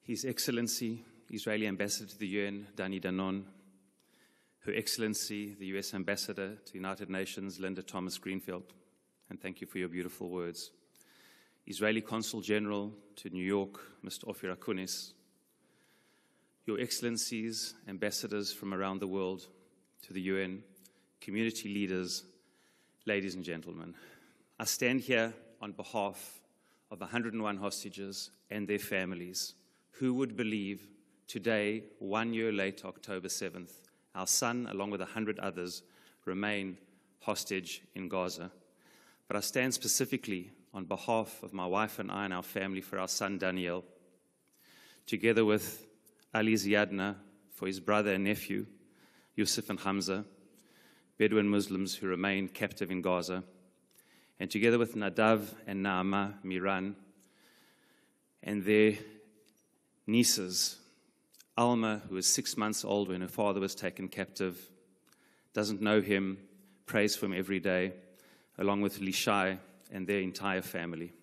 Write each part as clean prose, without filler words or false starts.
His Excellency, Israeli Ambassador to the UN, Dani Danon, Her Excellency, the US Ambassador to the United Nations, Linda Thomas Greenfield, and thank you for your beautiful words. Israeli Consul General to New York, Mr. Ophir Akunis, Your Excellencies, ambassadors from around the world to the UN, community leaders, ladies and gentlemen, I stand here on behalf of 101 hostages and their families. Who would believe today, 1 year later, October 7th, our son, along with 100 others, remain hostage in Gaza. But I stand specifically on behalf of my wife and I and our family for our son Daniel, together with Ali Ziadna for his brother and nephew, Yusuf and Hamza, Bedouin Muslims who remain captive in Gaza, and together with Nadav and Naama Miran and their nieces, Alma, who is 6 months old when her father was taken captive, doesn't know him, prays for him every day, along with Lishai and their entire family.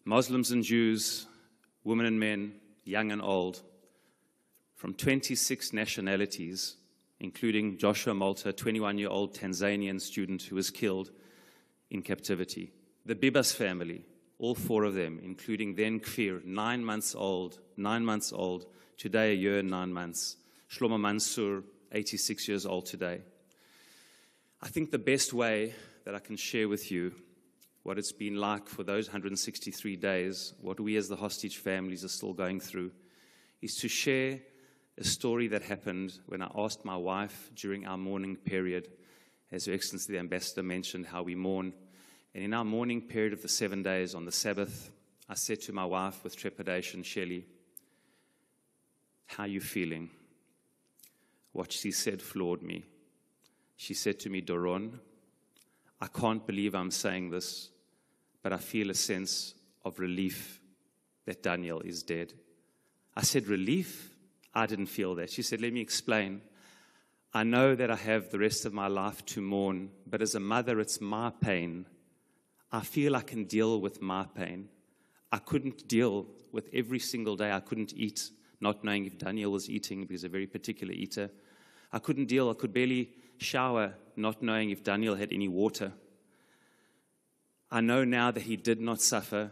Muslims and Jews, women and men, young and old, from 26 nationalities, including Joshua Malta, a 21-year-old Tanzanian student who was killed in captivity. The Bibas family, all 4 of them, including then Kfir, 9 months old, today 1 year and 9 months. Shlomo Mansour, 86 years old today. I think the best way that I can share with you what it's been like for those 163 days, what we as the hostage families are still going through, is to share a story that happened when I asked my wife during our mourning period, as Your Excellency the Ambassador mentioned, how we mourn. And in our mourning period of the 7 days on the Sabbath, I said to my wife with trepidation, Shelley, how are you feeling? What she said floored me. She said to me, Doron, I can't believe I'm saying this, but I feel a sense of relief that Daniel is dead. I said, relief? I didn't feel that. She said, let me explain. I know that I have the rest of my life to mourn, but as a mother, it's my pain. I feel I can deal with my pain. I couldn't deal with every single day. I couldn't eat, not knowing if Daniel was eating, because he's a very particular eater. I couldn't deal. I could barely shower, not knowing if Daniel had any water. I know now that he did not suffer,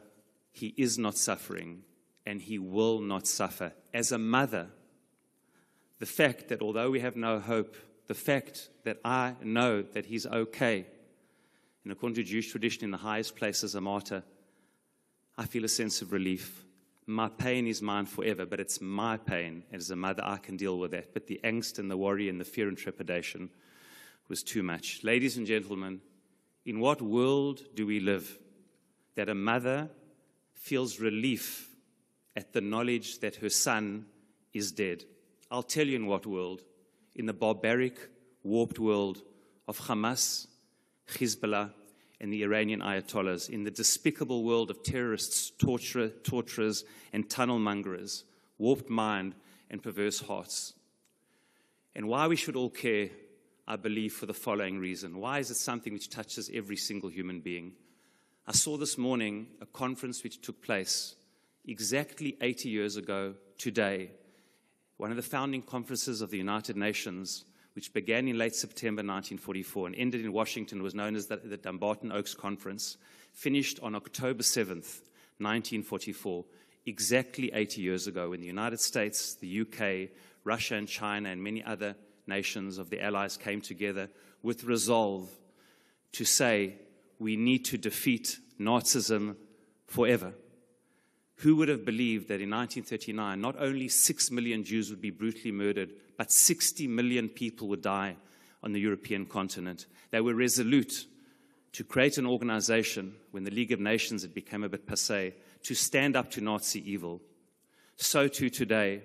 he is not suffering, and he will not suffer. As a mother, the fact that although we have no hope, the fact that I know that he's okay, and according to Jewish tradition, in the highest place as a martyr, I feel a sense of relief. My pain is mine forever, but it's my pain. And as a mother, I can deal with that. But the angst and the worry and the fear and trepidation was too much. Ladies and gentlemen, in what world do we live that a mother feels relief at the knowledge that her son is dead? I'll tell you in what world. In the barbaric, warped world of Hamas, Hezbollah, and the Iranian Ayatollahs, in the despicable world of terrorists, torturers, and tunnel-mongerers, warped mind and perverse hearts. And why we should all care, I believe, for the following reason. Why is it something which touches every single human being? I saw this morning a conference which took place exactly 80 years ago today, one of the founding conferences of the United Nations, which began in late September 1944 and ended in Washington, was known as the Dumbarton Oaks Conference, finished on October 7th, 1944, exactly 80 years ago, when the United States, the UK, Russia and China and many other nations of the Allies came together with resolve to say, we need to defeat Nazism forever. Who would have believed that in 1939, not only 6 million Jews would be brutally murdered, but 60 million people would die on the European continent? They were resolute to create an organization, when the League of Nations had become a bit passé, to stand up to Nazi evil. So too today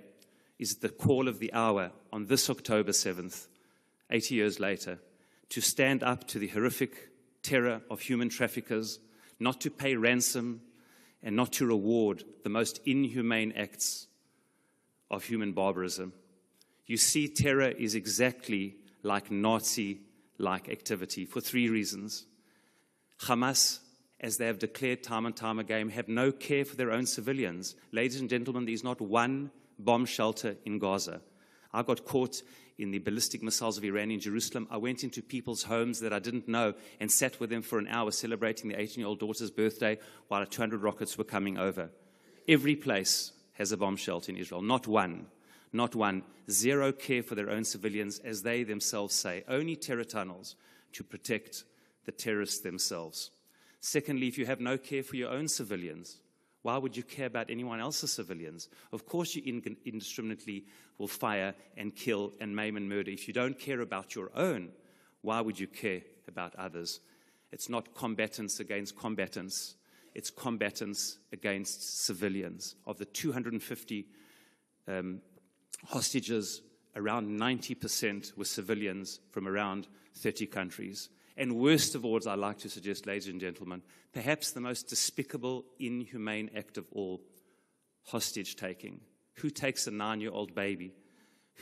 is the call of the hour on this October 7th, 80 years later, to stand up to the horrific terror of human traffickers, not to pay ransom, and not to reward the most inhumane acts of human barbarism. You see, terror is exactly like Nazi-like activity for 3 reasons. Hamas as they have declared time and time again, have no care for their own civilians. Ladies and gentlemen, there's not one bomb shelter in Gaza. I got caught in the ballistic missiles of Iran in Jerusalem. I went into people's homes that I didn't know and sat with them for an hour celebrating the 18-year-old daughter's birthday while 200 rockets were coming over. Every place has a bomb shelter in Israel. Not one. Not one. Zero care for their own civilians, as they themselves say. Only terror tunnels to protect the terrorists themselves. Secondly, if you have no care for your own civilians, why would you care about anyone else's civilians? Of course you indiscriminately will fire and kill and maim and murder. If you don't care about your own, why would you care about others? It's not combatants against combatants. It's combatants against civilians. Of the 250 hostages, around 90% were civilians from around 30 countries. And worst of all, as I like to suggest, ladies and gentlemen, perhaps the most despicable, inhumane act of all, hostage-taking. Who takes a 9-year-old baby?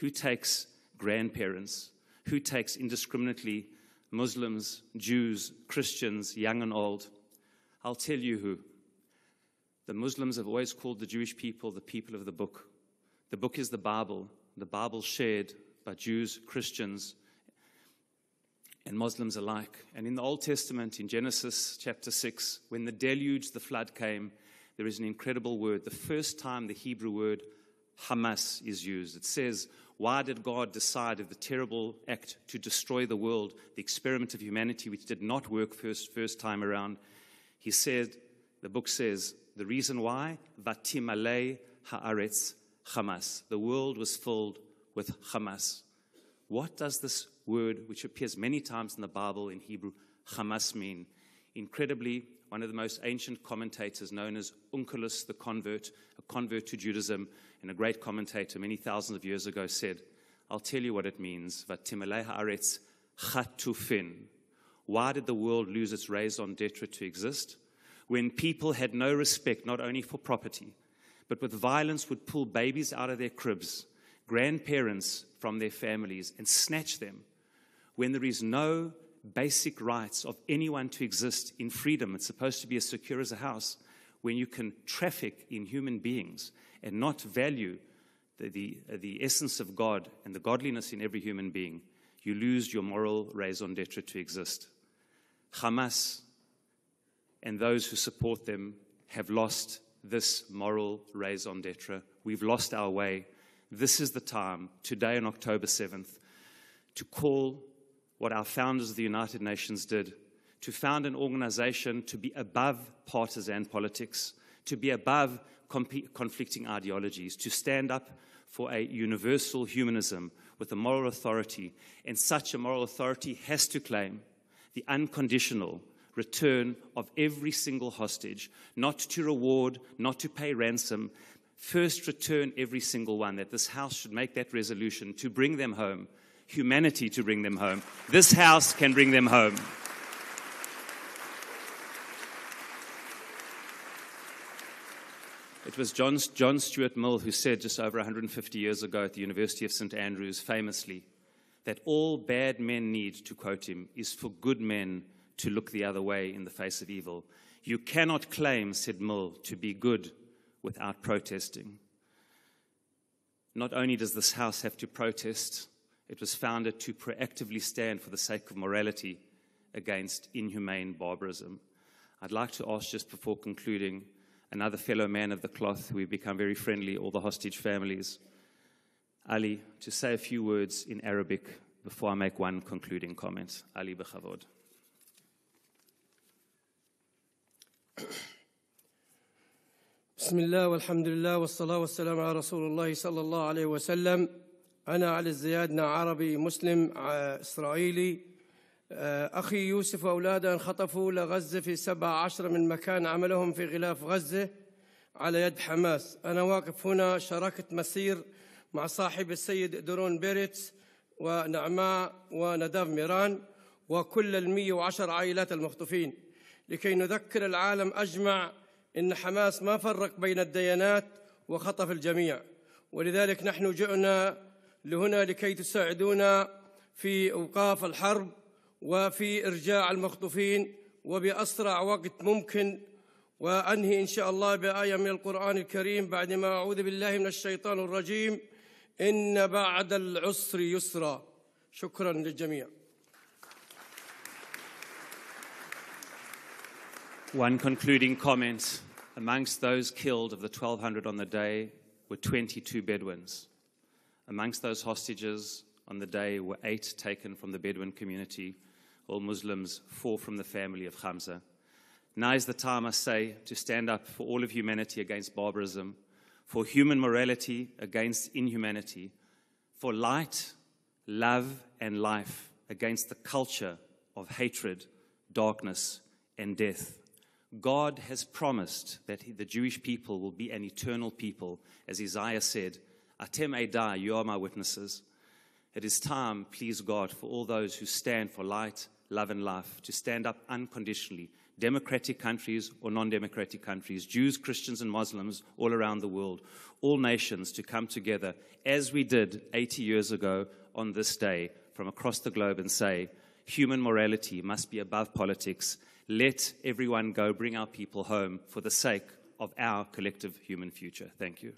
Who takes grandparents? Who takes indiscriminately Muslims, Jews, Christians, young and old? I'll tell you who. The Muslims have always called the Jewish people the people of the book. The book is the Bible shared by Jews, Christians, and Muslims alike. And in the Old Testament, in Genesis chapter 6, when the deluge, the flood came, there is an incredible word. The first time the Hebrew word Hamas is used. It says, why did God decide of the terrible act to destroy the world, the experiment of humanity which did not work first time around? He said, the book says, the reason why, Vatimalei haaretz Hamas. The world was filled with Hamas. What does this word, which appears many times in the Bible in Hebrew, Hamas, mean? Incredibly, one of the most ancient commentators, known as Onkelos the convert, a convert to Judaism, and a great commentator many thousands of years ago, said, I'll tell you what it means. Vatimalei haaretz chatufin. Why did the world lose its raison d'etre to exist? When people had no respect, not only for property, but with violence would pull babies out of their cribs, grandparents from their families, and snatch them. When there is no basic rights of anyone to exist in freedom, it's supposed to be as secure as a house. When you can traffic in human beings and not value the essence of God and the godliness in every human being, you lose your moral raison d'etre to exist. Hamas and those who support them have lost this moral raison d'etre. We've lost our way. This is the time, today on October 7th, to call what our founders of the United Nations did, to found an organization to be above partisan politics, to be above conflicting ideologies, to stand up for a universal humanism with a moral authority. And such a moral authority has to claim the unconditional return of every single hostage, not to reward, not to pay ransom. First, return every single one, that this house should make that resolution to bring them home, humanity to bring them home. This house can bring them home. It was John Stuart Mill who said just over 150 years ago at the University of St. Andrews famously that all bad men need, to quote him, is for good men to look the other way in the face of evil. You cannot claim, said Mill, to be good without protesting. Not only does this house have to protest, it was founded to proactively stand for the sake of morality against inhumane barbarism. I'd like to ask, just before concluding, another fellow man of the cloth who we've become very friendly, all the hostage families, Ali, to say a few words in Arabic before I make one concluding comment. Ali, b'chavod. بسم الله والحمد لله والصلاة والسلام على رسول الله صلى الله عليه وسلم. أنا علي الزيادنا عربي مسلم إسرائيلي. أخي يوسف وأولاده انخطفوا لغزة في 17 من مكان عملهم في غلاف غزة على يد حماس. أنا واقف هنا شاركت مسير مع صاحب السيد دورون بيريز ونعماء ونداف ميران وكل 110 عائلات المخطوفين لكي نذكر العالم أجمع إن حماس ما فرق بين الديانات وخطف الجميع، ولذلك نحن جئنا لهنا لكي تساعدونا في أوقاف الحرب وفي إرجاع المخطوفين وبأسرع وقت ممكن، وأنهي إن شاء الله بآية من القرآن الكريم بعدما أعوذ بالله من الشيطان الرجيم: إن بعد العسر يسرا. شكرا للجميع. One concluding comment. Amongst those killed of the 1,200 on the day were 22 Bedouins. Amongst those hostages on the day were 8 taken from the Bedouin community, all Muslims, 4 from the family of Hamza. Now is the time, I say, to stand up for all of humanity against barbarism, for human morality against inhumanity, for light, love, and life against the culture of hatred, darkness, and death. God has promised that the Jewish people will be an eternal people. As Isaiah said, Atem Eidai, you are my witnesses. It is time, please God, for all those who stand for light, love, and life to stand up unconditionally, democratic countries or non-democratic countries, Jews, Christians, and Muslims all around the world, all nations to come together, as we did 80 years ago on this day, from across the globe and say, human morality must be above politics. Let everyone go, bring our people home for the sake of our collective human future. Thank you.